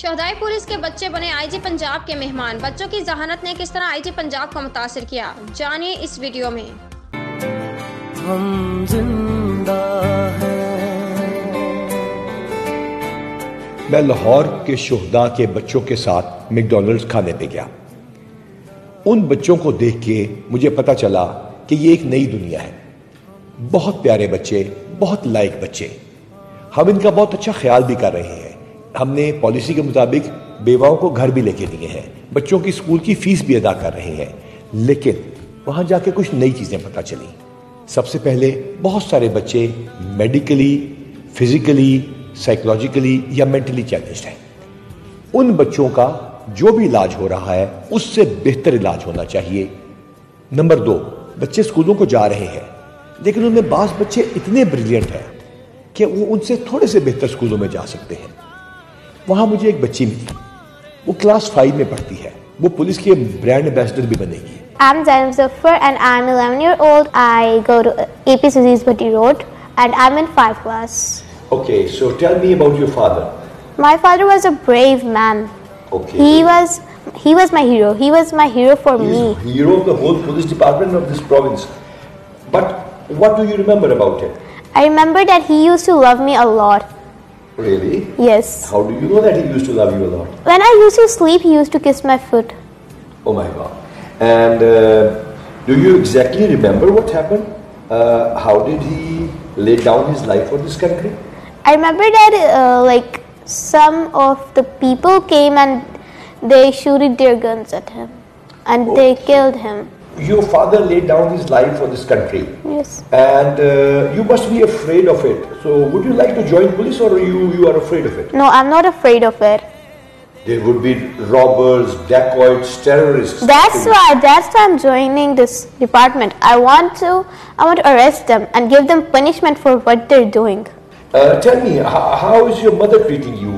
शोहदाए police के बच्चे बने आईजी पंजाब के मेहमान। बच्चों की जहानत ने किस तरह आईजी पंजाब को मुतासिर किया, जानिए इस वीडियो में। हम जिंदा हैं। मैं लाहौर के शोहदा के बच्चों के साथ मैकडॉनल्ड्स खाने पे गया। उन बच्चों को देख के मुझे पता चला कि ये एक नई दुनिया है। बहुत प्यारे बच्चे, बहुत लायक बच्चे। हम इनका बहुत अच्छा ख्याल भी कर रहे हैं। हमने पॉलिसी के मुताबिक बेवाओं को घर भी लेके दिए हैं, बच्चों की स्कूल की फीस भी अदा कर रहे हैं। लेकिन वहां जाके कुछ नई चीजें पता चली। सबसे पहले बहुत सारे बच्चे मेडिकली, फिजिकली, साइकोलॉजिकली या मेंटली चैलेंज्ड हैं। उन बच्चों का जो भी इलाज हो रहा है उससे बेहतर इलाज होना चाहिए। नंबर 2, बच्चे स्कूलों को जा रहे हैं, लेकिन उनमें बास बच्चे इतने ब्रिलियंट हैं कि वो उनसे थोड़े से बेहतर स्कूलों में जा सकते हैं। वहां मुझे एक बच्ची मिली, वो क्लास 5 में पढ़ती है। वो पुलिस की ब्रांड एम्बेसडर भी बनेगी। I'm Zainab Zafar and I'm 11 years old. I go to AP Suzees Bhatti Road and I'm in 5th class. Okay, so tell me about your father. My father was a brave man. Okay. He was my hero. He was my hero for He's me. hero of the whole police department of this province. But what do you remember about him? I remember that he used to love me a lot. Really? Yes. How do you know that he used to love you a lot? When I used to sleep, he used to kiss my foot. Oh my God. And do you exactly remember what happened? How did he lay down his life for this country? I remember that like some of the people came and they shooted their guns at him and they killed him. Your father laid down his life for this country. Yes. And you must be afraid of it. So would you like to join police, or you are afraid of it? No, I'm not afraid of it. There would be robbers, dacoits, terrorists. That's why I'm joining this department. I want to arrest them and give them punishment for what they're doing. Tell me, how is your mother treating you?